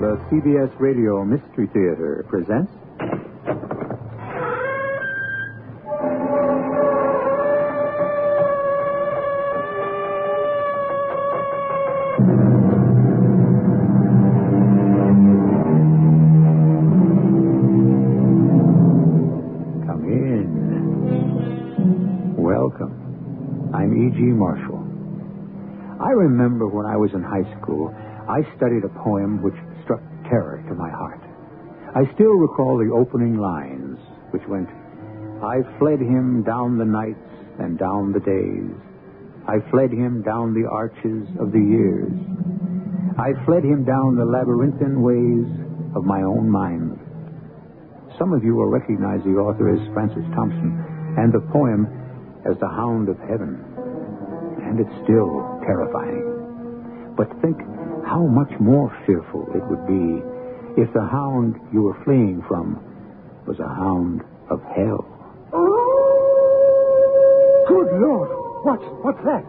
The CBS Radio Mystery Theater presents... Come in. Welcome. I'm E.G. Marshall. I remember when I was in high school, I studied a poem which struck terror to my heart. I still recall the opening lines, which went, I fled him down the nights and down the days. I fled him down the arches of the years. I fled him down the labyrinthine ways of my own mind. Some of you will recognize the author as Francis Thompson, and the poem as the Hound of Heaven. And it's still terrifying. But think how much more fearful it would be if the hound you were fleeing from was a hound of hell. Good Lord! What's that?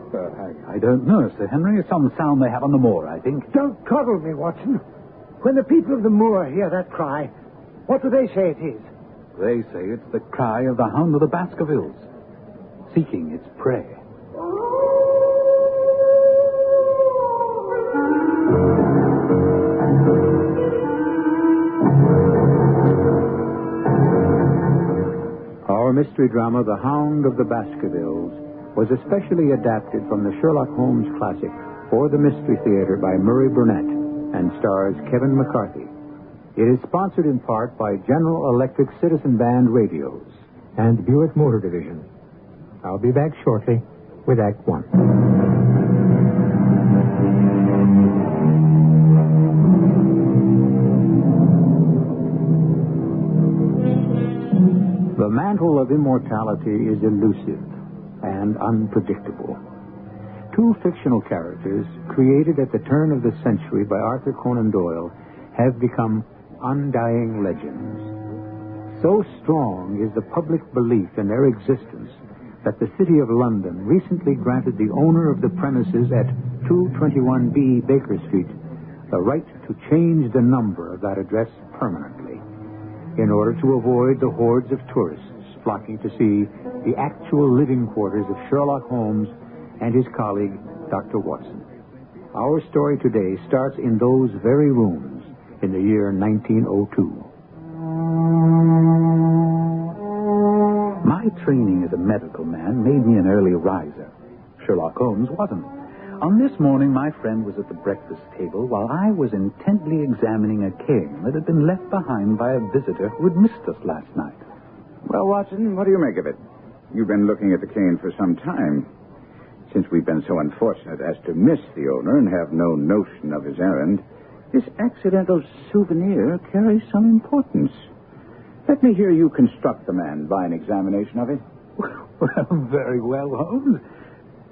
I don't know, Sir Henry. Some sound they have on the moor, I think. Don't coddle me, Watson. When the people of the moor hear that cry, what do they say it is? They say it's the cry of the Hound of the Baskervilles, seeking its prey. Our mystery drama, The Hound of the Baskervilles, was especially adapted from the Sherlock Holmes classic for the Mystery Theater by Murray Burnett and stars Kevin McCarthy. It is sponsored in part by General Electric Citizen Band Radios and Buick Motor Division. I'll be back shortly with Act One. The mantle of immortality is elusive and unpredictable. Two fictional characters, created at the turn of the century by Arthur Conan Doyle, have become undying legends. So strong is the public belief in their existence that the City of London recently granted the owner of the premises at 221B Baker Street the right to change the number of that address permanently, in order to avoid the hordes of tourists flocking to see the actual living quarters of Sherlock Holmes and his colleague, Dr. Watson. Our story today starts in those very rooms in the year 1902. My training as a medical man made me an early riser. Sherlock Holmes wasn't. On this morning, my friend was at the breakfast table while I was intently examining a cane that had been left behind by a visitor who had missed us last night. Well, Watson, what do you make of it? You've been looking at the cane for some time. Since we've been so unfortunate as to miss the owner and have no notion of his errand, this accidental souvenir carries some importance. Let me hear you construct the man by an examination of it. Well, very well, Holmes.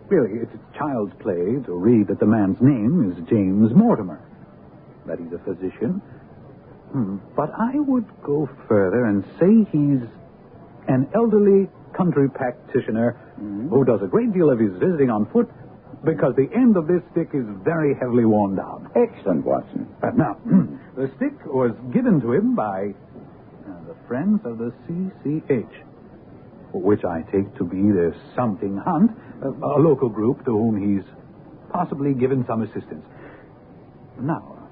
Really, it's child's play to read that the man's name is James Mortimer, that he's a physician. But I would go further and say he's an elderly country practitioner who does a great deal of his visiting on foot because the end of this stick is very heavily worn down. Excellent, Watson. Now, the stick was given to him by the Friends of the CCH, which I take to be the Something Hunt, a local group to whom he's possibly given some assistance. Now,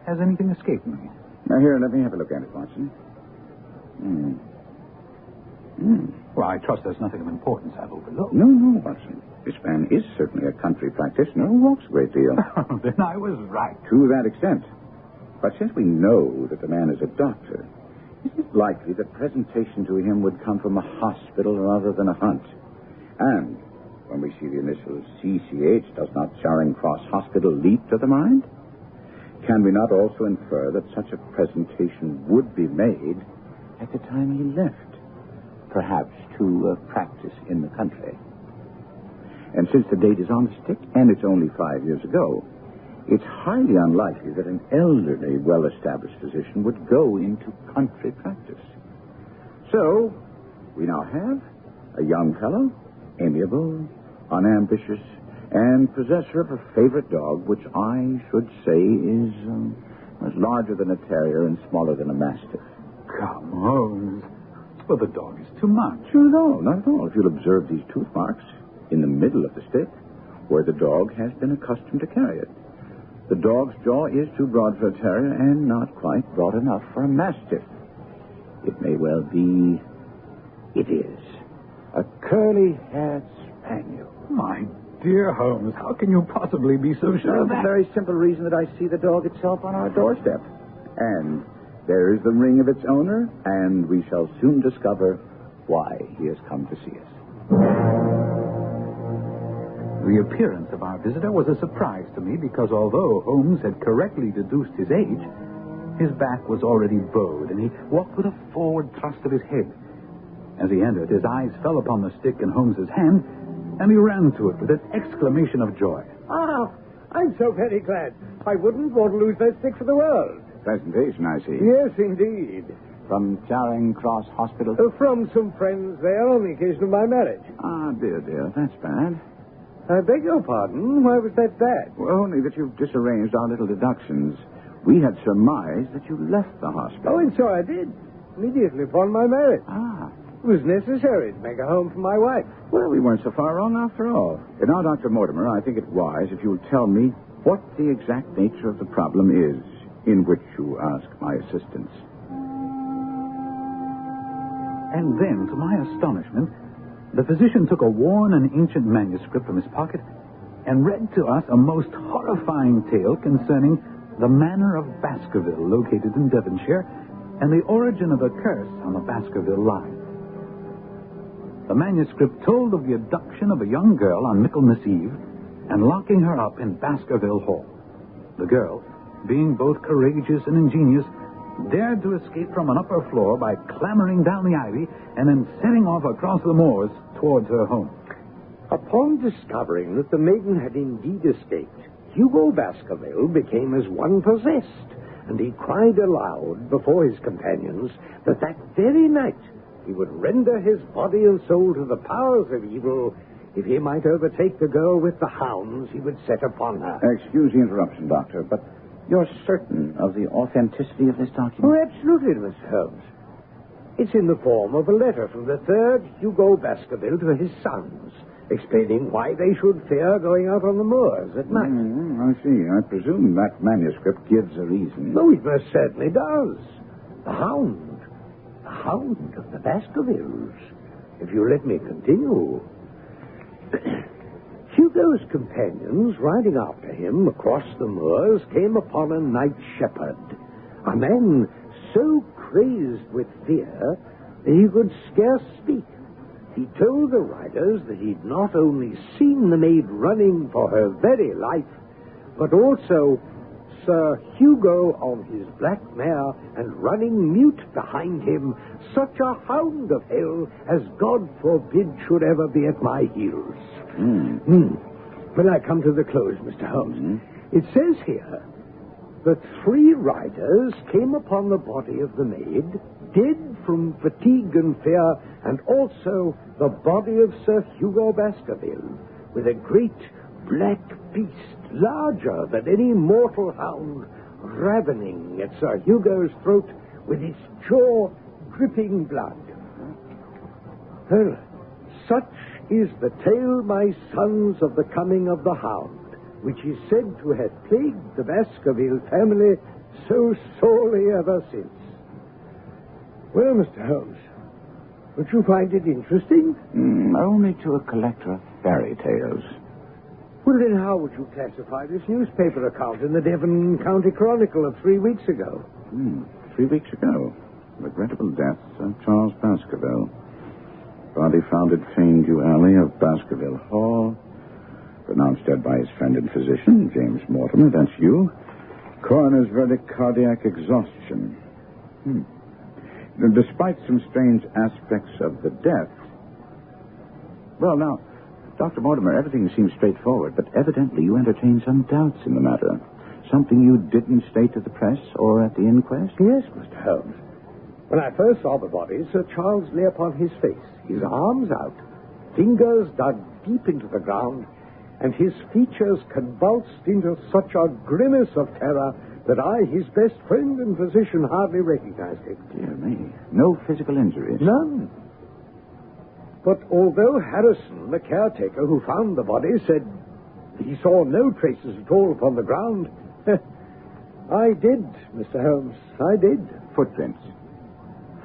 has anything escaped me? Now, here, let me have a look at it, Watson. Well, I trust there's nothing of importance I've overlooked. No, Watson. This man is certainly a country practitioner who walks a great deal. Then I was right. To that extent. But since we know that the man is a doctor, is it likely that presentation to him would come from a hospital rather than a hunt? And when we see the initials CCH, does not Charing Cross Hospital leap to the mind? Can we not also infer that such a presentation would be made at the time he left? Perhaps to practice in the country. And since the date is on the stick, and it's only 5 years ago, it's highly unlikely that an elderly, well-established physician would go into country practice. So, we now have a young fellow, amiable, unambitious, and possessor of a favorite dog, which I should say is was larger than a terrier and smaller than a mastiff. Come, Holmes. Well, the dog is too much. No, not at all. If you'll observe these tooth marks in the middle of the stick, where the dog has been accustomed to carry it. The dog's jaw is too broad for a terrier and not quite broad enough for a mastiff. It may well be... It is. A curly-haired spaniel. My dear Holmes, how can you possibly be so sure For of the that? very simple reason that I see the dog itself on our doorstep. And there is the ring of its owner, and we shall soon discover why he has come to see us. The appearance of our visitor was a surprise to me because although Holmes had correctly deduced his age, his back was already bowed, and he walked with a forward thrust of his head. As he entered, his eyes fell upon the stick in Holmes's hand, and he ran to it with an exclamation of joy. Ah, I'm so very glad. I wouldn't want to lose that stick for the world. Presentation, I see. Yes, indeed. From Charing Cross Hospital? From some friends there on the occasion of my marriage. Ah, dear, that's bad. I beg your pardon. Why was that bad? Well, only that you've disarranged our little deductions. We had surmised that you left the hospital. Oh, and so I did. Immediately upon my marriage. Ah. It was necessary to make a home for my wife. Well, we weren't so far wrong after all. Now, Dr. Mortimer, I think it wise if you'll tell me what the exact nature of the problem is in which you ask my assistance. And then, to my astonishment, the physician took a worn and ancient manuscript from his pocket and read to us a most horrifying tale concerning the Manor of Baskerville, located in Devonshire, and the origin of a curse on the Baskerville line. The manuscript told of the abduction of a young girl on Michaelmas Eve and locking her up in Baskerville Hall. The girl, being both courageous and ingenious, dared to escape from an upper floor by clambering down the ivy and then setting off across the moors towards her home. Upon discovering that the maiden had indeed escaped, Hugo Baskerville became as one possessed, and he cried aloud before his companions that very night he would render his body and soul to the powers of evil if he might overtake the girl with the hounds he would set upon her. Excuse the interruption, Doctor, but you're certain of the authenticity of this document? Oh, absolutely, Mr. Holmes. It's in the form of a letter from the third Hugo Baskerville to his sons, explaining why they should fear going out on the moors at night. I see. I presume that manuscript gives a reason. No, it most certainly does. The Hound of the Baskervilles. If you let me continue. Hugo's companions, riding after him across the moors, came upon a night shepherd, a man so crazed with fear that he could scarce speak. He told the riders that he'd not only seen the maid running for her very life, but also Sir Hugo on his black mare and running mute behind him such a hound of hell as God forbid should ever be at my heels. When I come to the close, Mr. Holmes, it says here that 3 riders came upon the body of the maid, dead from fatigue and fear, and also the body of Sir Hugo Baskerville, with a great black beast, larger than any mortal hound, ravening at Sir Hugo's throat with its jaw dripping blood. Well, such is the tale, my sons, of the coming of the hound, which is said to have plagued the Baskerville family so sorely ever since. Well, Mr. Holmes, would you find it interesting? Only to a collector of fairy tales. Well, then how would you classify this newspaper account in the Devon County Chronicle of 3 weeks ago? 3 weeks ago. Regrettable death of Charles Baskerville. Body found at Fanedew Alley of Baskerville Hall. Pronounced dead by his friend and physician, James Mortimer. That's you. Coroner's verdict, cardiac exhaustion. Despite some strange aspects of the death... Well, now, Dr. Mortimer, everything seems straightforward, but evidently you entertain some doubts in the matter. Something you didn't state to the press or at the inquest? Yes, Mr. Holmes. When I first saw the body, Sir Charles lay upon his face, his arms out, fingers dug deep into the ground, and his features convulsed into such a grimace of terror that I, his best friend and physician, hardly recognized him. Dear me. No physical injuries? None. But although Harrison, the caretaker who found the body, said he saw no traces at all upon the ground, I did, Mr. Holmes. I did. Footprints?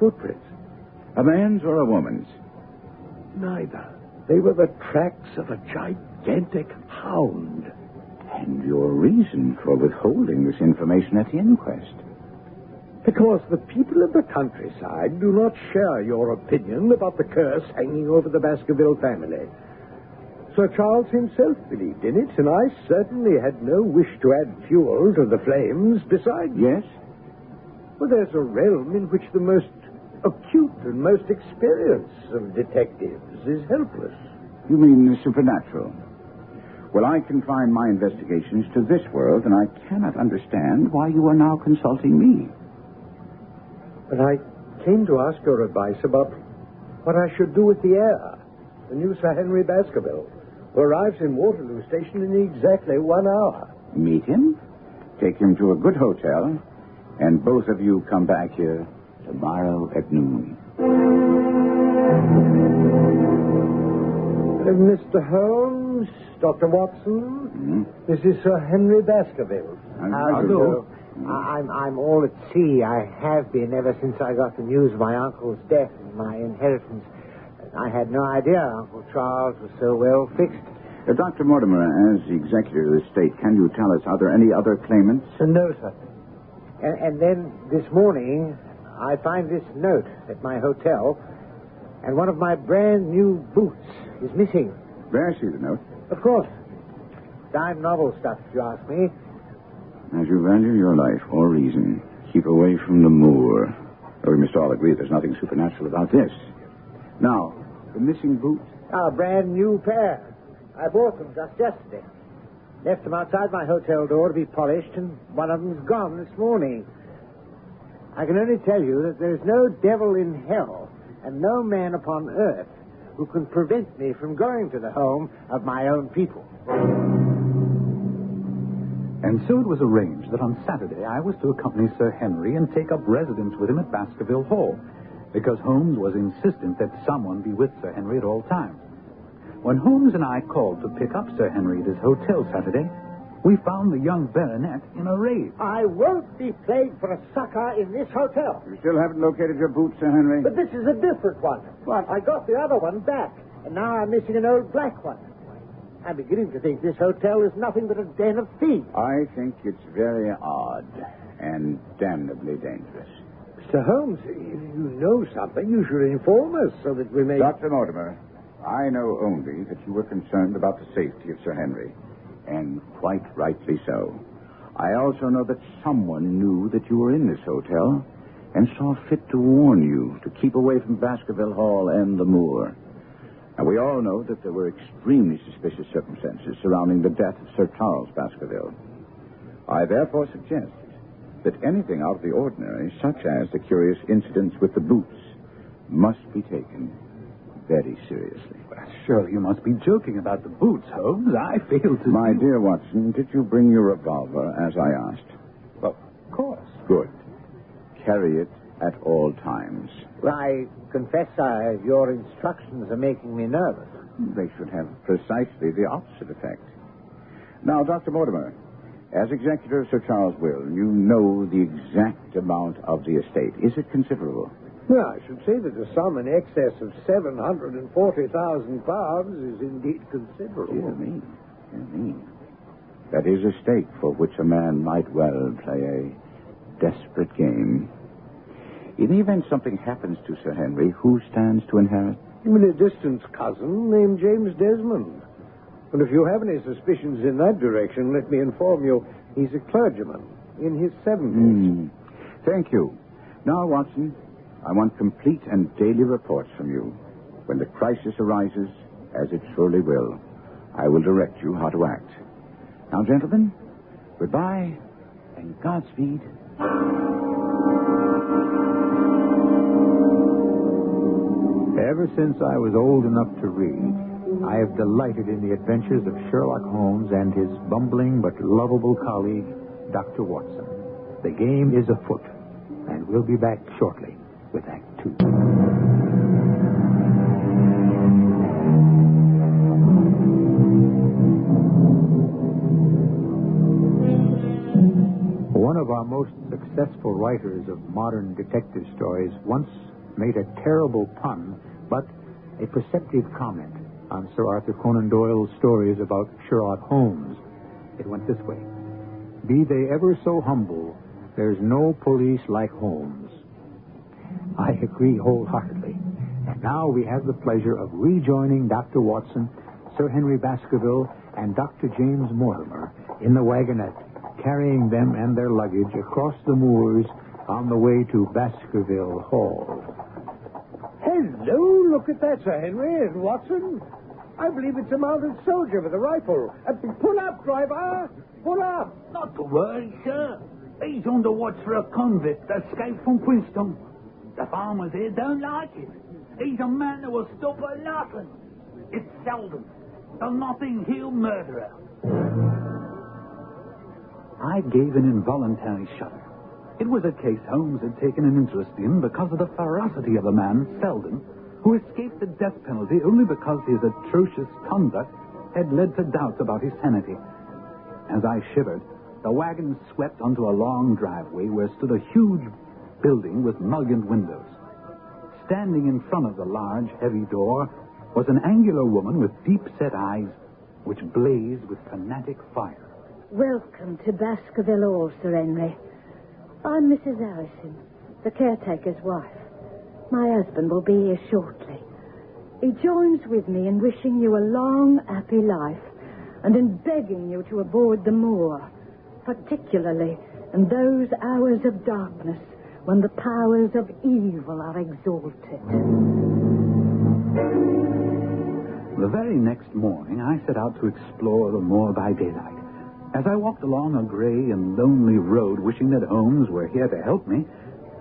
Footprints? A man's or a woman's? Neither. They were the tracks of a gigantic hound. And your reason for withholding this information at the inquest? Because the people of the countryside do not share your opinion about the curse hanging over the Baskerville family. Sir Charles himself believed in it, and I certainly had no wish to add fuel to the flames. Besides... Yes? Well, there's a realm in which the most acute and most experienced of detectives is helpless. You mean the supernatural? Well, I confine my investigations to this world, and I cannot understand why you are now consulting me. But I came to ask your advice about what I should do with the heir, the new Sir Henry Baskerville, who arrives in Waterloo Station in exactly 1 hour. Meet him, take him to a good hotel, and both of you come back here tomorrow at noon. Mr. Holmes, Dr. Watson, This is Sir Henry Baskerville. How do you do? I'm all at sea. I have been ever since I got the news of my uncle's death and my inheritance. I had no idea Uncle Charles was so well fixed. Dr. Mortimer, as the executor of the estate, can you tell us, are there any other claimants? No, sir. And then this morning, I find this note at my hotel, and one of my brand new boots is missing. May I see the note? Of course. Dime novel stuff, if you ask me. As you value your life or reason, keep away from the moor. We must all agree there's nothing supernatural about this. Now, the missing boots? A brand new pair. I bought them just yesterday. Left them outside my hotel door to be polished, and one of them's gone this morning. I can only tell you that there's no devil in hell and no man upon earth who can prevent me from going to the home of my own people. And so it was arranged that on Saturday I was to accompany Sir Henry and take up residence with him at Baskerville Hall, because Holmes was insistent that someone be with Sir Henry at all times. When Holmes and I called to pick up Sir Henry at his hotel Saturday, we found the young baronet in a rage. I won't be played for a sucker in this hotel. You still haven't located your boots, Sir Henry? But this is a different one. What? I got the other one back, and now I'm missing an old black one. I'm beginning to think this hotel is nothing but a den of thieves. I think it's very odd and damnably dangerous. Mr. Holmes, if you know something, you should inform us so that we may... Dr. Mortimer, I know only that you were concerned about the safety of Sir Henry, and quite rightly so. I also know that someone knew that you were in this hotel and saw fit to warn you to keep away from Baskerville Hall and the moor. And we all know that there were extremely suspicious circumstances surrounding the death of Sir Charles Baskerville. I therefore suggest that anything out of the ordinary, such as the curious incidents with the boots, must be taken very seriously. Well, surely you must be joking about the boots, Holmes. I failed to... My dear Watson, did you bring your revolver as I asked? Well, of course. Good. Carry it at all times. Well, I confess, your instructions are making me nervous. They should have precisely the opposite effect. Now, Dr. Mortimer, as executor of Sir Charles' will, you know the exact amount of the estate. Is it considerable? Well, I should say that a sum in excess of £740,000 is indeed considerable. Dear me. Dear me. That is a stake for which a man might well play a desperate game. In the event something happens to Sir Henry, who stands to inherit? You mean a distant cousin named James Desmond. And if you have any suspicions in that direction, let me inform you, he's a clergyman in his 70s. Thank you. Now, Watson, I want complete and daily reports from you. When the crisis arises, as it surely will, I will direct you how to act. Now, gentlemen, goodbye and Godspeed. Ever since I was old enough to read, I have delighted in the adventures of Sherlock Holmes and his bumbling but lovable colleague, Dr. Watson. The game is afoot, and we'll be back shortly with Act Two. One of our most successful writers of modern detective stories once made a terrible pun, but a perceptive comment on Sir Arthur Conan Doyle's stories about Sherlock Holmes. It went this way: "Be they ever so humble, there's no police like Holmes." I agree wholeheartedly. And now we have the pleasure of rejoining Dr. Watson, Sir Henry Baskerville, and Dr. James Mortimer in the wagonette, carrying them and their luggage across the moors on the way to Baskerville Hall. Hello, look at that, Sir Henry and Watson. I believe it's a mounted soldier with a rifle. Pull up, driver! Pull up! Not to worry, sir. He's on the watch for a convict escaped from Princeton. The farmers here don't like it. He's a man that will stop at nothing. It's Selden, the Notting Hill murderer. I gave an involuntary shudder. It was a case Holmes had taken an interest in because of the ferocity of the man, Selden, who escaped the death penalty only because his atrocious conduct had led to doubts about his sanity. As I shivered, the wagon swept onto a long driveway where stood a huge building with mullioned windows. Standing in front of the large, heavy door was an angular woman with deep-set eyes which blazed with fanatic fire. Welcome to Baskerville Hall, Sir Henry. I'm Mrs. Harrison, the caretaker's wife. My husband will be here shortly. He joins with me in wishing you a long, happy life and in begging you to avoid the moor, particularly in those hours of darkness when the powers of evil are exalted. The very next morning, I set out to explore the moor by daylight. As I walked along a gray and lonely road, wishing that Holmes were here to help me,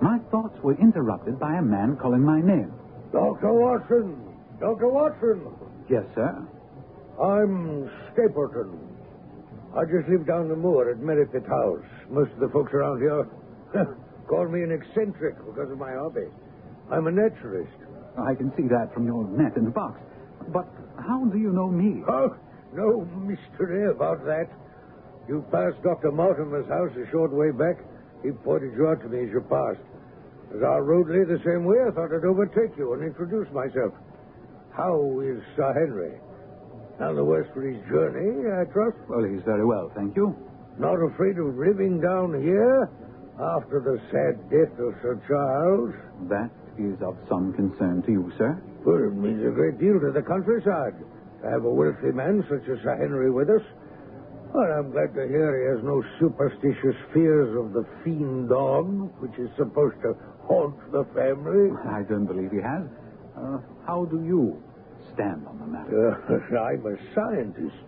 my thoughts were interrupted by a man calling my name. Dr. Watson! Dr. Watson! Yes, sir? I'm Stapleton. I just live down the moor at Merripit House. Most of the folks around here call me an eccentric because of my hobby. I'm a naturalist. I can see that from your net in the box. But how do you know me? Oh, no mystery about that. You passed Dr. Mortimer's house a short way back. He pointed you out to me as you passed. As our road lay the same way, I thought I'd overtake you and introduce myself. How is Sir Henry? None the worse for his journey, I trust? Well, he's very well, thank you. Not afraid of living down here after the sad death of Sir Charles? That is of some concern to you, sir. Well, it means a great deal to the countryside to have a wealthy man such as Sir Henry with us. Well, I'm glad to hear he has no superstitious fears of the fiend dog, which is supposed to haunt the family. I don't believe he has. How do you stand on the matter? I'm a scientist.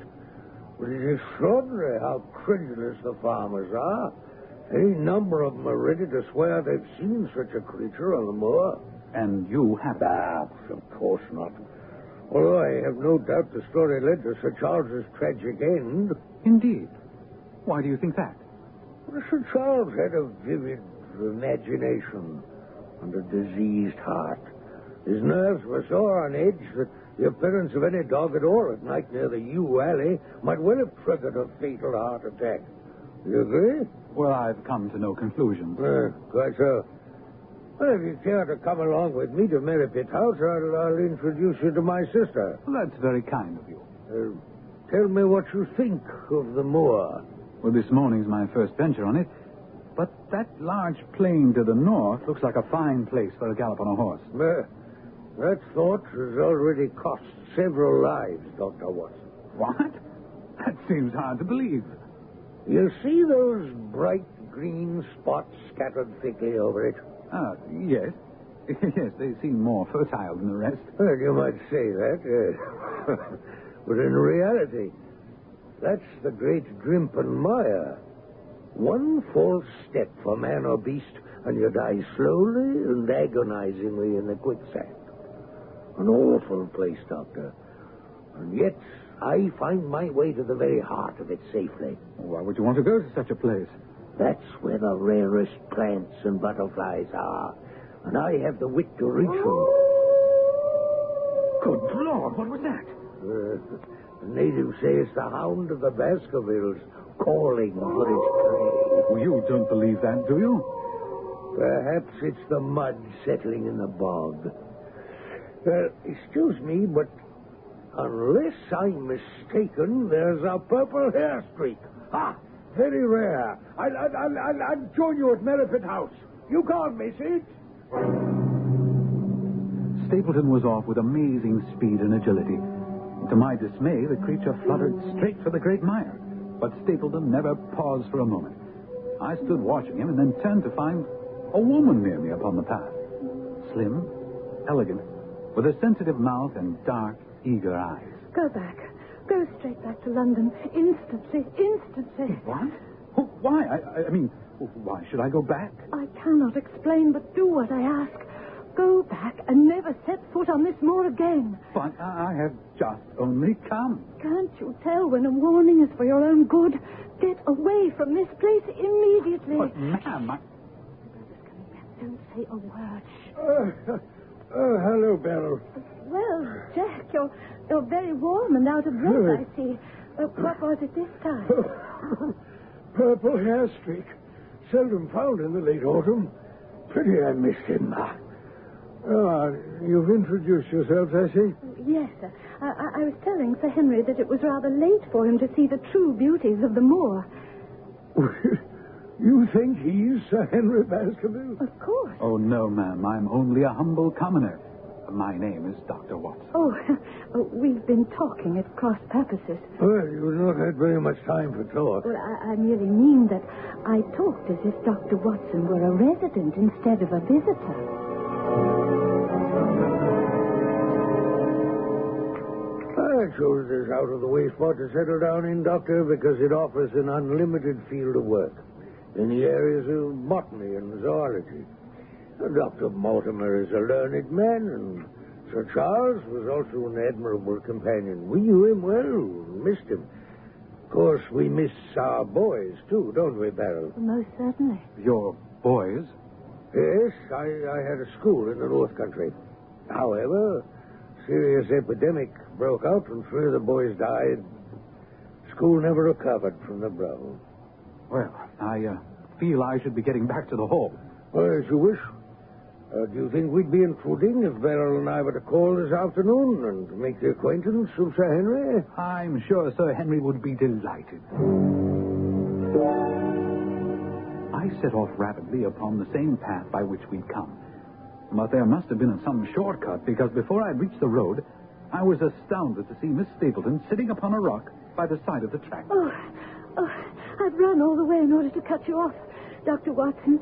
But it's extraordinary how credulous the farmers are. Any number of them are ready to swear they've seen such a creature on the moor. And you haven't? Of course not. Although I have no doubt the story led to Sir Charles's tragic end. Indeed. Why do you think that? Well, Sir Charles had a vivid imagination and a diseased heart. His nerves were so on edge that the appearance of any dog at all at night near the yew alley might well have triggered a fatal heart attack. You agree? Well, I've come to no conclusions. Quite so. Well, if you care to come along with me to Merripit House, I'll introduce you to my sister. Well, that's very kind of you. Tell me what you think of the moor. Well, this morning's my first venture on it. But that large plain to the north looks like a fine place for a gallop on a horse. That thought has already cost several lives, Dr. Watson. What? That seems hard to believe. You see those bright green spots scattered thickly over it? Yes. Yes, they seem more fertile than the rest. Well, you might say that. But in reality, that's the great Drimpen Mire. One false step for man or beast, and you die slowly and agonizingly in the quicksand. An awful place, Doctor. And yet, I find my way to the very heart of it safely. Why would you want to go to such a place? That's where the rarest plants and butterflies are. And I have the wit to reach them. Good Lord, what was that? The natives say it's the Hound of the Baskervilles calling for its prey. Well, you don't believe that, do you? Perhaps it's the mud settling in the bog. Excuse me, but unless I'm mistaken, there's a purple hair streak. Very rare. I'll join you at Merripit House. You called me, see? Stapleton was off with amazing speed and agility. To my dismay, the creature fluttered straight for the great mire. But Stapleton never paused for a moment. I stood watching him and then turned to find a woman near me upon the path. Slim, elegant, with a sensitive mouth and dark, eager eyes. Go back. Go straight back to London. Instantly. Instantly. What? Why? I mean, why should I go back? I cannot explain, but do what I ask. Go back and never set foot on this moor again. But I have just only come. Can't you tell when a warning is for your own good? Get away from this place immediately. But, ma'am, Your brother's coming back. Don't say a word. Hello, Beryl. Well, Jack, you're very warm and out of breath, I see. What was it this time? Purple hair streak. Seldom found in the late autumn. Pity I missed him. You've introduced yourselves, I see. Yes, sir. I was telling Sir Henry that it was rather late for him to see the true beauties of the moor. You think he's Sir Henry Baskerville? Of course. Oh, no, ma'am. I'm only a humble commoner. My name is Dr. Watson. Oh, we've been talking at cross purposes. Well, you've not had very much time for talk. Well, I merely mean that I talked as if Dr. Watson were a resident instead of a visitor. I chose this out-of-the-way spot to settle down in, Doctor, because it offers an unlimited field of work in the areas of botany and zoology. Dr. Mortimer is a learned man, and Sir Charles was also an admirable companion. We knew him well, missed him. Of course, we miss our boys, too, don't we, Beryl? Most certainly. Your boys? Yes, I had a school in the North Country. However, serious epidemic broke out and 3 of the boys died. School never recovered from the blow. Well, I feel I should be getting back to the hall. Well, as you wish. Do you think we'd be intruding if Beryl and I were to call this afternoon and make the acquaintance of Sir Henry? I'm sure Sir Henry would be delighted. I set off rapidly upon the same path by which we'd come. But there must have been some shortcut, because before I'd reached the road, I was astounded to see Miss Stapleton sitting upon a rock by the side of the track. Oh, I've run all the way in order to cut you off, Dr. Watson,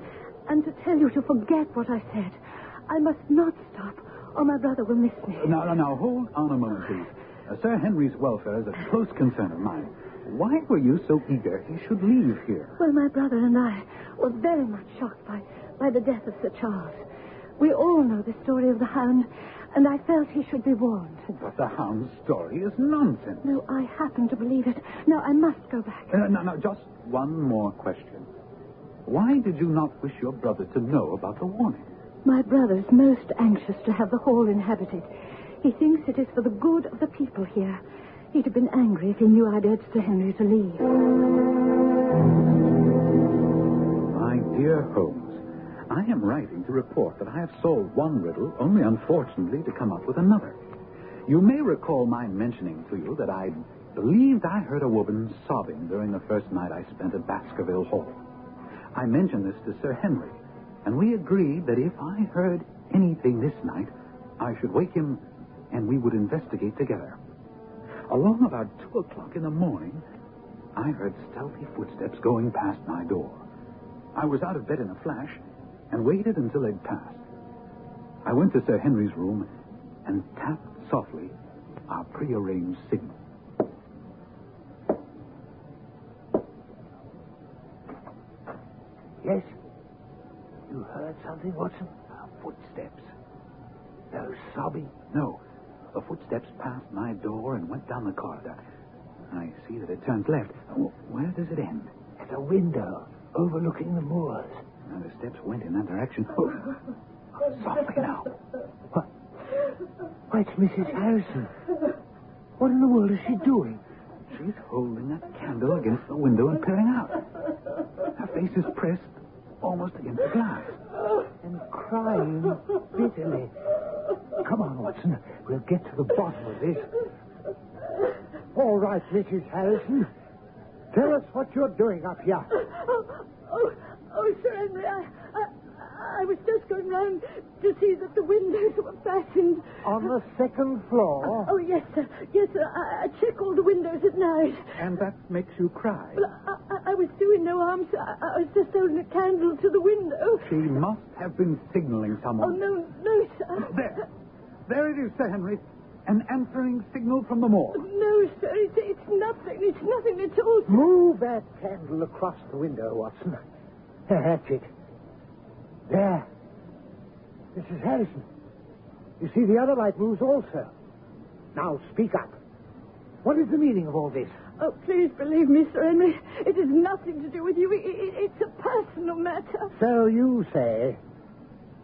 and to tell you to forget what I said. I must not stop, or my brother will miss me. Now, hold on a moment, please. Sir Henry's welfare is a close concern of mine. Why were you so eager he should leave here? Well, my brother and I were very much shocked by the death of Sir Charles. We all know the story of the Hound, and I felt he should be warned. But the Hound's story is nonsense. No, I happen to believe it. Now, I must go back. No, just one more question. Why did you not wish your brother to know about the warning? My brother's most anxious to have the hall inhabited. He thinks it is for the good of the people here. He'd have been angry if he knew I'd urged Sir Henry to leave. My dear Holmes, I am writing to report that I have solved one riddle, only unfortunately to come up with another. You may recall my mentioning to you that I believed I heard a woman sobbing during the first night I spent at Baskerville Hall. I mentioned this to Sir Henry, and we agreed that if I heard anything this night, I should wake him and we would investigate together. Along about 2 o'clock in the morning, I heard stealthy footsteps going past my door. I was out of bed in a flash and waited until they'd passed. I went to Sir Henry's room and tapped softly our prearranged signal. Yes? You heard something, Watson? Footsteps. No sobbing? No. The footsteps passed my door and went down the corridor. I see that it turns left. Where does it end? At a window overlooking the moors. And the steps went in that direction. Oh, softly now. What? Why, it's Mrs. Harrison. What in the world is she doing? She's holding a candle against the window and peering out. Her face is pressed almost against the glass. And crying bitterly. Come on, Watson. We'll get to the bottom of this. All right, Mrs. Harrison. Tell us what you're doing up here. Oh, Sir Henry, I was just going round to see that the windows were fastened. On the second floor? Oh, yes, sir. Yes, sir. I check all the windows at night. And that makes you cry. Well, I was doing no harm, sir. I was just holding a candle to the window. She must have been signaling Oh, someone. no, sir. There. There it is, Sir Henry. An answering signal from the moor. No, sir. It's nothing. It's nothing at all, sir. Move that candle across the window, Watson. That's it. There. Mrs. Harrison. You see, the other light moves also. Now, speak up. What is the meaning of all this? Oh, please believe me, Sir Henry. It has nothing to do with you. It's a personal matter. So you say.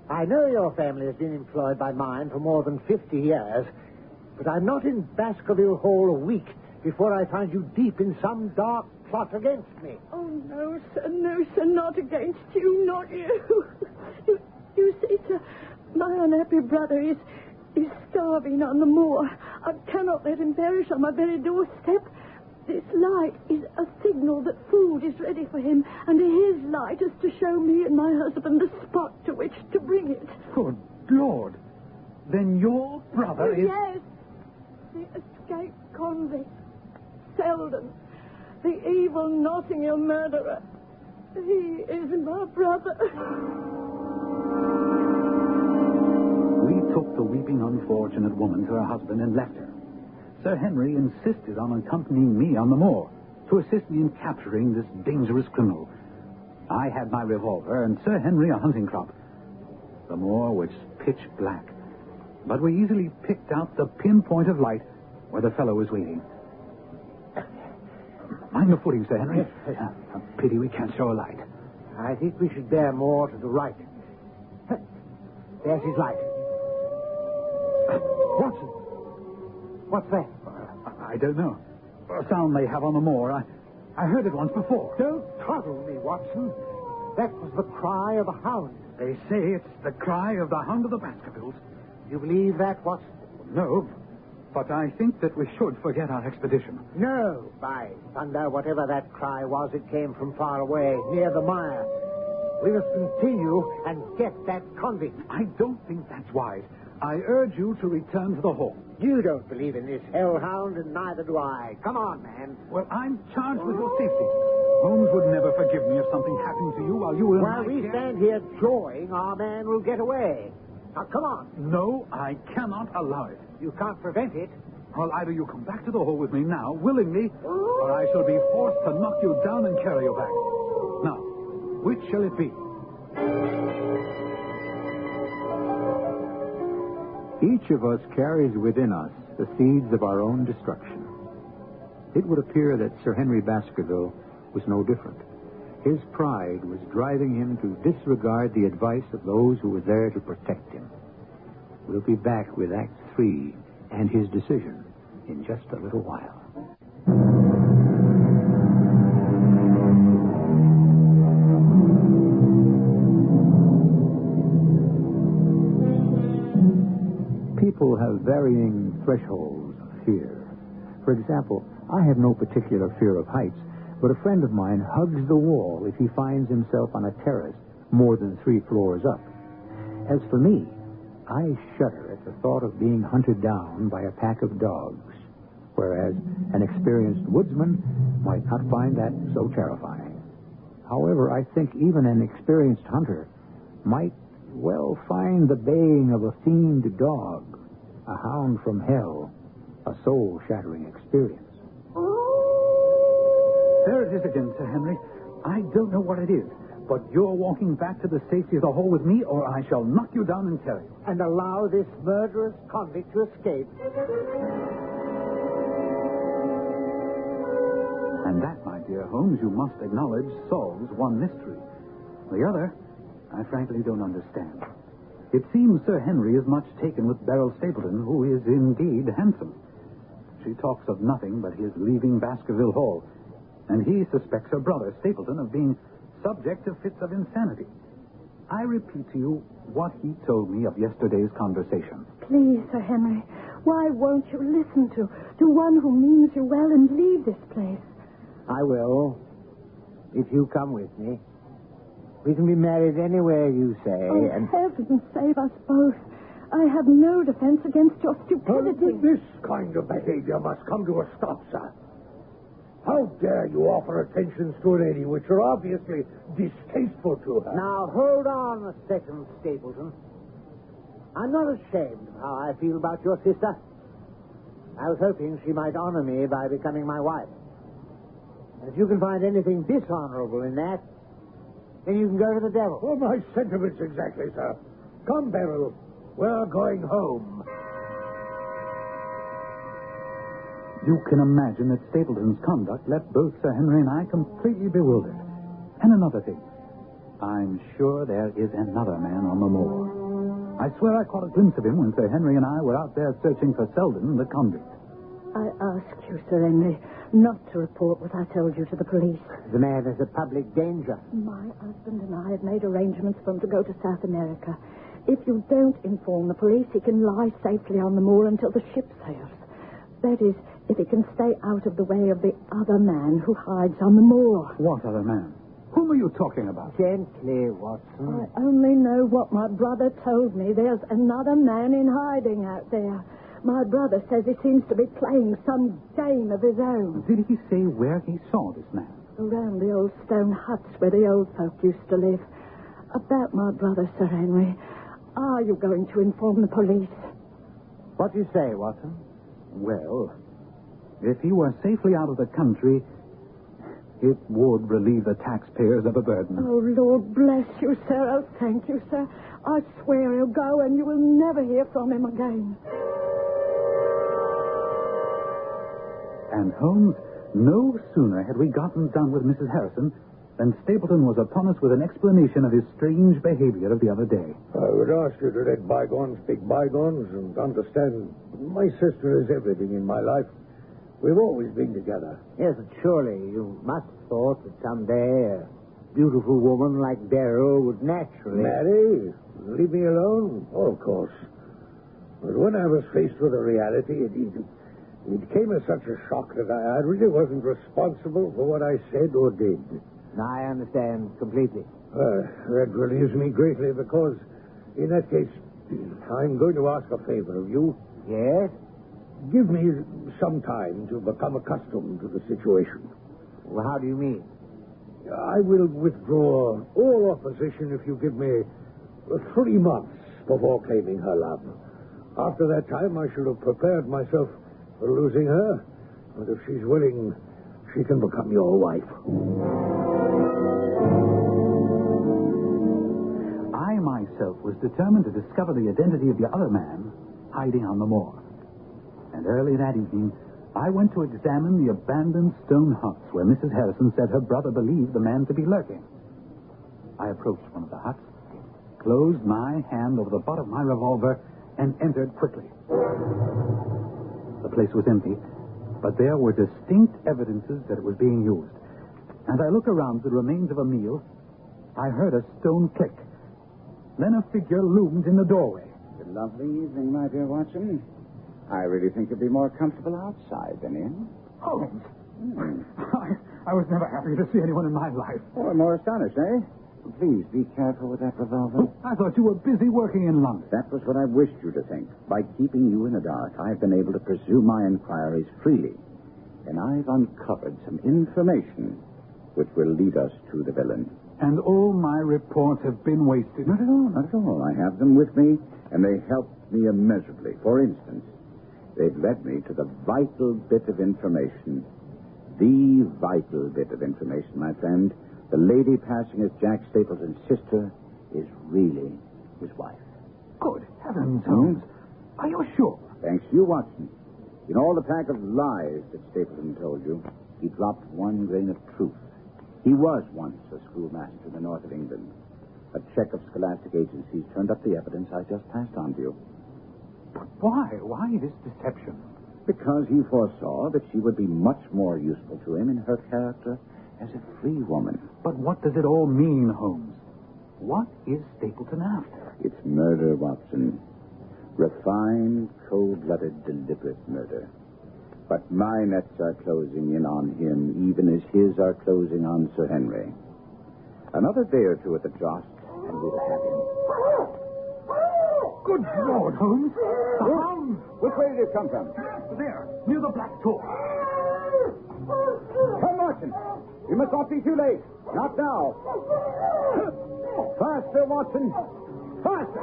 I know your family has been employed by mine for more than 50 years, but I'm not in Baskerville Hall a week before I find you deep in some dark plot against me. Oh, no, sir, not against you, not you. You see, sir, my unhappy brother is starving on the moor. I cannot let him perish on my very doorstep. This light is a signal that food is ready for him, and his light is to show me and my husband the spot to which to bring it. Good Lord. Then your brother is... Yes, the escaped convict, Selden, the evil Notting Hill murderer. He is my brother. We took the weeping unfortunate woman to her husband and left her. Sir Henry insisted on accompanying me on the moor to assist me in capturing this dangerous criminal. I had my revolver and Sir Henry a hunting crop. The moor was pitch black, but we easily picked out the pinpoint of light where the fellow was waiting. Mind the footing, Sir Henry. A pity we can't show a light. I think we should bear more to the right. There's his light. Watson. What's that? I don't know. A sound they have on the moor. I heard it once before. Don't coddle me, Watson. That was the cry of a hound. They say it's the cry of the Hound of the Baskervilles. You believe that, Watson? No, but I think that we should forget our expedition. No, by thunder, whatever that cry was, it came from far away, near the mire. We must continue and get that convict. I don't think that's wise. I urge you to return to the hall. You don't believe in this hellhound, and neither do I. Come on, man. Well, I'm charged with your safety. Holmes would never forgive me if something happened to you while you were in While my we care. stand here jawing, our man will get away. Now, come on. No, I cannot allow it. You can't prevent it. Well, either you come back to the hall with me now, willingly, or I shall be forced to knock you down and carry you back. Now, which shall it be? Each of us carries within us the seeds of our own destruction. It would appear that Sir Henry Baskerville was no different. His pride was driving him to disregard the advice of those who were there to protect him. We'll be back with Act 3 and his decision in just a little while. People have varying thresholds of fear. For example, I have no particular fear of heights, but a friend of mine hugs the wall if he finds himself on a terrace more than 3 floors up. As for me, I shudder at the thought of being hunted down by a pack of dogs, whereas an experienced woodsman might not find that so terrifying. However, I think even an experienced hunter might well find the baying of a fiend dog, a hound from hell, a soul-shattering experience. There it is again, Sir Henry. I don't know what it is, but you're walking back to the safety of the hall with me, or I shall knock you down and carry you. And allow this murderous convict to escape. And that, my dear Holmes, you must acknowledge, solves one mystery. The other, I frankly don't understand. It seems Sir Henry is much taken with Beryl Stapleton, who is indeed handsome. She talks of nothing but his leaving Baskerville Hall, and he suspects her brother, Stapleton, of being subject to fits of insanity. I repeat to you what he told me of yesterday's conversation. Please, Sir Henry, why won't you listen to one who means you well and leave this place? I will, if you come with me. We can be married anywhere you say, Oh, and... heaven save us both. I have no defense against your stupidity. This kind of behavior must come to a stop, sir. How dare you offer attentions to a lady which are obviously distasteful to her? Now, hold on a second, Stapleton. I'm not ashamed of how I feel about your sister. I was hoping she might honor me by becoming my wife. And if you can find anything dishonorable in that, then you can go to the devil. Well, my sentiments exactly, sir. Come, Beryl. We're going home. You can imagine that Stapleton's conduct left both Sir Henry and I completely bewildered. And another thing. I'm sure there is another man on the moor. I swear I caught a glimpse of him when Sir Henry and I were out there searching for Selden, the convict. I asked you, Sir Henry, not to report what I told you to the police. The man is a public danger. My husband and I have made arrangements for him to go to South America. If you don't inform the police, he can lie safely on the moor until the ship sails. That is, if he can stay out of the way of the other man who hides on the moor. What other man? Whom are you talking about? Gently, Watson. I only know what my brother told me. There's another man in hiding out there. My brother says he seems to be playing some game of his own. Did he say where he saw this man? Around the old stone huts where the old folk used to live. About my brother, Sir Henry, are you going to inform the police? What do you say, Watson? Well, if he were safely out of the country, it would relieve the taxpayers of a burden. Oh, Lord bless you, sir. Oh, thank you, sir. I swear he'll go and you will never hear from him again. And Holmes, no sooner had we gotten done with Mrs. Harrison than Stapleton was upon us with an explanation of his strange behavior of the other day. I would ask you to let bygones be bygones and understand my sister is everything in my life. We've always been together. Yes, but surely you must have thought that someday a beautiful woman like Beryl would naturally... Marry? Leave me alone? Oh, of course. But when I was faced with the reality, it came as such a shock that I really wasn't responsible for what I said or did. I understand completely. That relieves me greatly because, in that case, I'm going to ask a favor of you. Yes? Give me some time to become accustomed to the situation. Well, how do you mean? I will withdraw all opposition if you give me 3 months before claiming her love. After that time, I shall have prepared myself for losing her. But if she's willing, she can become your wife. I myself was determined to discover the identity of the other man hiding on the moor. And early that evening, I went to examine the abandoned stone huts where Mrs. Harrison said her brother believed the man to be lurking. I approached one of the huts, closed my hand over the butt of my revolver, and entered quickly. The place was empty, but there were distinct evidences that it was being used. As I looked around the remains of a meal, I heard a stone click. Then a figure loomed in the doorway. It's a lovely evening, my dear Watson. I really think you'll be more comfortable outside than in. Holmes! I was never happy to see anyone in my life. Oh, more astonished, eh? Please, be careful with that revolver. I thought you were busy working in London. That was what I wished you to think. By keeping you in the dark, I've been able to pursue my inquiries freely. And I've uncovered some information which will lead us to the villain. And all my reports have been wasted. Not at all, not at all. I have them with me, and they helped me immeasurably. For instance, they've led me to the vital bit of information. The vital bit of information, my friend. The lady passing as Jack Stapleton's sister is really his wife. Good heavens, Holmes. Are you sure? Thanks to you, Watson. In all the pack of lies that Stapleton told you, he dropped one grain of truth. He was once a schoolmaster in the north of England. A check of scholastic agencies turned up the evidence I just passed on to you. But why? Why this deception? Because he foresaw that she would be much more useful to him in her character as a free woman. But what does it all mean, Holmes? What is Stapleton after? It's murder, Watson. Refined, cold-blooded, deliberate murder. But my nets are closing in on him, even as his are closing on Sir Henry. Another day or two at the joust, and we'll have him. Good Lord, Holmes! The hound! Which way did it come from? There, near the black door. Come, Watson. You must not be too late. Not now. Faster, Watson. Faster.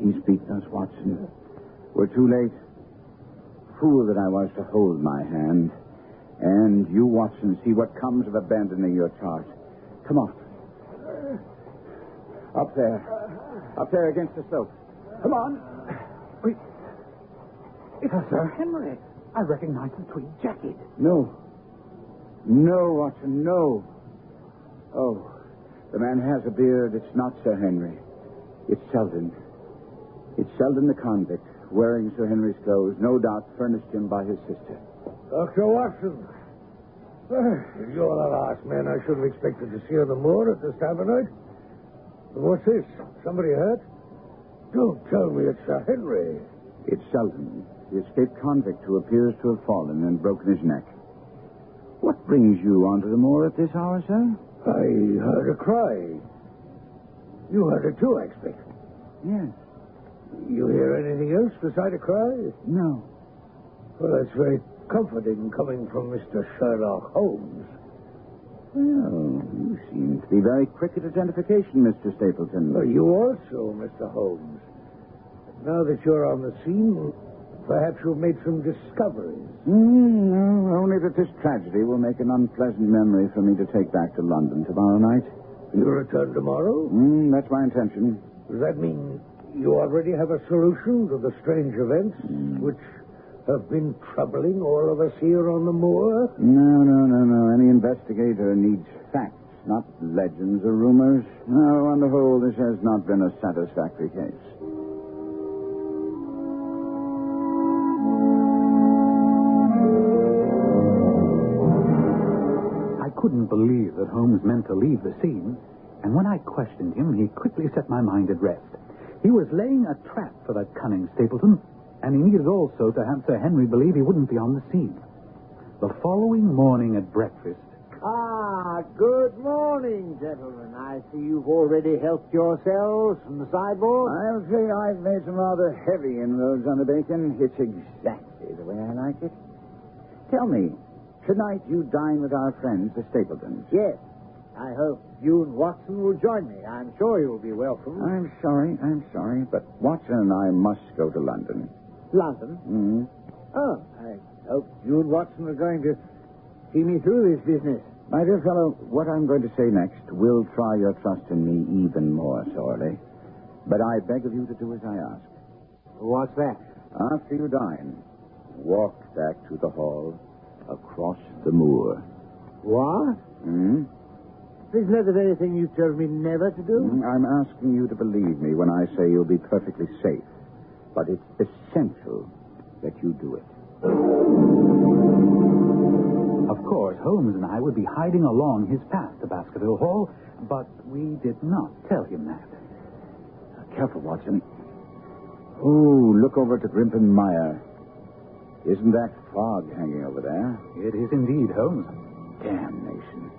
He's beaten us, Watson. We're too late. Fool that I was to hold my hand. And you, Watson, see what comes of abandoning your charge. Come on. Up there. Up there against the slope. Come on. Wait. It's Sir Henry. I recognize the tweed jacket. No. No, Watson, no. Oh, the man has a beard. It's not Sir Henry. It's Selden. It's Selden the convict, wearing Sir Henry's clothes, no doubt furnished him by his sister. Dr. Watson. If you're the last man I should have expected to see on the moor at this time of night. What's this? Somebody hurt? Don't tell me it's Sir Henry. It's Selden, the escaped convict who appears to have fallen and broken his neck. What brings you onto the moor at this hour, sir? I heard a cry. You heard it too, I expect. Yes. You hear anything else beside a cry? No. Well, that's very comforting coming from Mr. Sherlock Holmes. Well, you seem to be very quick at identification, Mr. Stapleton. Well, you also, Mr. Holmes. Now that you're on the scene, perhaps you've made some discoveries. No, only that this tragedy will make an unpleasant memory for me to take back to London tomorrow night. You return tomorrow? That's my intention. Does that mean you already have a solution to the strange events which have been troubling all of us here on the moor? No. Any investigator needs facts, not legends or rumors. No, on the whole, this has not been a satisfactory case. I couldn't believe that Holmes meant to leave the scene, and when I questioned him, he quickly set my mind at rest. He was laying a trap for that cunning Stapleton, and he needed also to have Sir Henry believe he wouldn't be on the scene. The following morning at breakfast... Good morning, gentlemen. I see you've already helped yourselves from the sideboard. I'll say I've made some rather heavy inroads on the bacon. It's exactly the way I like it. Tell me, tonight you dine with our friends, the Stapletons. Yes. I hope you and Watson will join me. I'm sure you'll be welcome. I'm sorry, but Watson and I must go to London. London? Mm-hmm. Oh, I hope you and Watson are going to see me through this business. My dear fellow, what I'm going to say next will try your trust in me even more sorely. But I beg of you to do as I ask. What's that? After you dine, walk back to the hall across the moor. What? Hmm? Isn't that the very thing you told me never to do? I'm asking you to believe me when I say you'll be perfectly safe. But it's essential that you do it. Of course, Holmes and I would be hiding along his path to Baskerville Hall, but we did not tell him that. Careful, Watson. Oh, look over to Grimpen Mire. Isn't that fog hanging over there? It is indeed, Holmes. Damnation.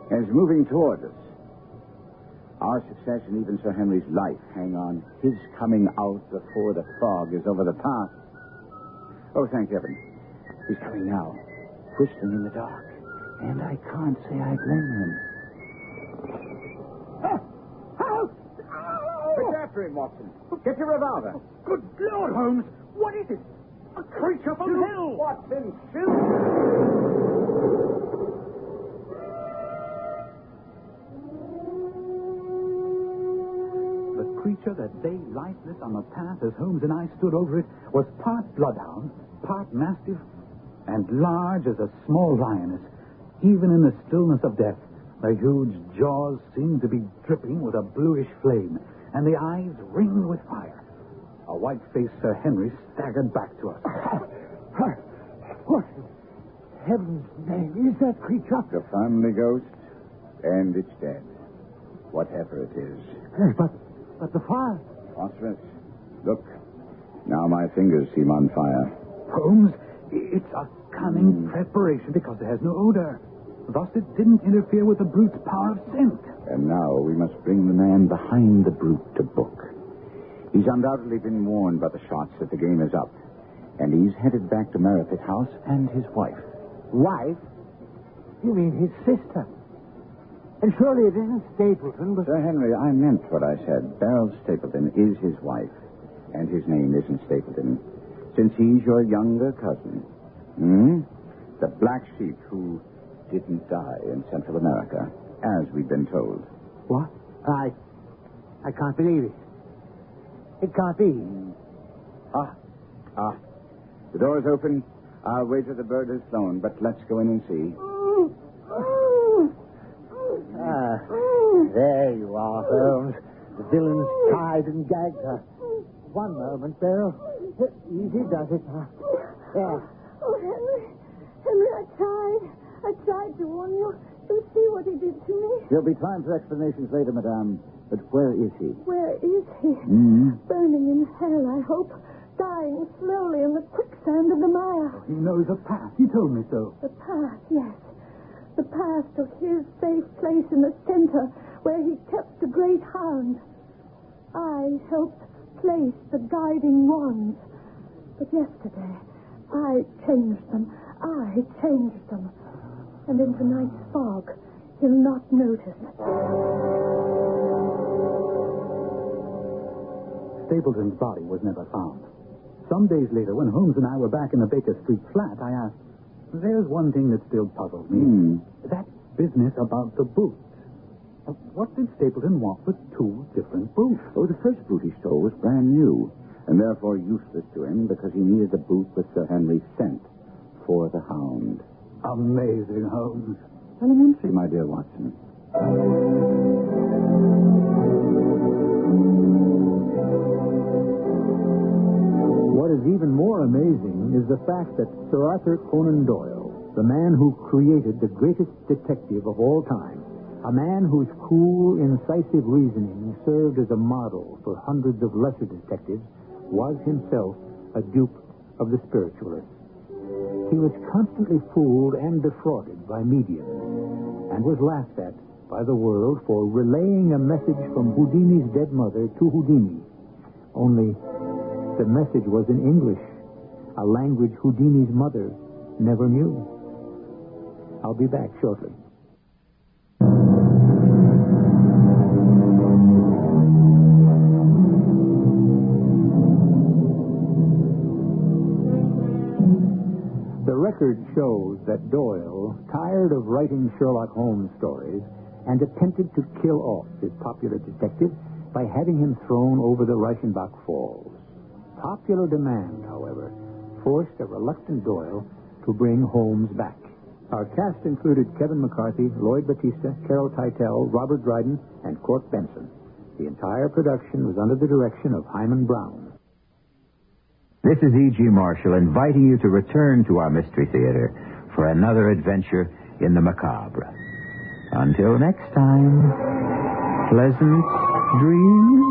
And it's moving toward us. Our success and even Sir Henry's life hang on his coming out before the fog is over the path. Oh, thank heaven. He's coming now, whistling in the dark. And I can't say I blame him. Help! Get after him, Watson. Get your revolver. Good Lord, Holmes! What is it? A creature from hell! Watson, shoot! creature that lay lifeless on the path as Holmes and I stood over it was part bloodhound, part mastiff, and large as a small lioness. Even in the stillness of death, the huge jaws seemed to be dripping with a bluish flame, and the eyes ringed with fire. A white-faced Sir Henry staggered back to us. What in heaven's name is that creature? The family ghost, and it's dead. Whatever it is. Yes, but the fire. Phosphorus. Look. Now my fingers seem on fire. Holmes, it's a cunning preparation because it has no odor. Thus it didn't interfere with the brute's power of scent. And now we must bring the man behind the brute to book. He's undoubtedly been warned by the shots that the game is up. And he's headed back to Merripit House and his wife. Wife? You mean his sister? And surely it isn't Stapleton, but... Sir Henry, I meant what I said. Beryl Stapleton is his wife. And his name isn't Stapleton. Since he's your younger cousin. The black sheep who didn't die in Central America, as we've been told. What? I can't believe it. It can't be. The door's open. I'll wait till the bird has flown, but let's go in and see. There you are, Holmes. The villain's tied and gagged her. One moment, Beryl. Easy does it. There. Oh, Henry, I tried to warn you. You see what he did to me? There'll be time for explanations later, madame. But where is he? Where is he? Burning in hell, I hope. Dying slowly in the quicksand of the mire. He knows a path. He told me so. The path, yes. The path to his safe place in the center where he kept the great hound. I helped place the guiding wands. But yesterday, I changed them. And in tonight's fog, he'll not notice. Stapleton's body was never found. Some days later, when Holmes and I were back in the Baker Street flat, I asked, there's one thing that still puzzles me. That business about the boots. What did Stapleton want with two different boots? Oh, the first boot he stole was brand new, and therefore useless to him because he needed a boot with Sir Henry's scent for the hound. Amazing, Holmes. Elementary, my dear Watson. What is even more amazing is the fact that Sir Arthur Conan Doyle, the man who created the greatest detective of all time, a man whose cool, incisive reasoning served as a model for hundreds of lesser detectives, was himself a dupe of the spiritualists. He was constantly fooled and defrauded by mediums and was laughed at by the world for relaying a message from Houdini's dead mother to Houdini. Only the message was in English, a language Houdini's mother never knew. I'll be back shortly. The record shows that Doyle, tired of writing Sherlock Holmes stories, and attempted to kill off his popular detective by having him thrown over the Reichenbach Falls. Popular demand, however, forced a reluctant Doyle to bring Holmes back. Our cast included Kevin McCarthy, Lloyd Battista, Carol Teitel, Robert Dryden, and Court Benson. The entire production was under the direction of Hyman Brown. This is E.G. Marshall inviting you to return to our Mystery Theater for another adventure in the macabre. Until next time, pleasant dreams.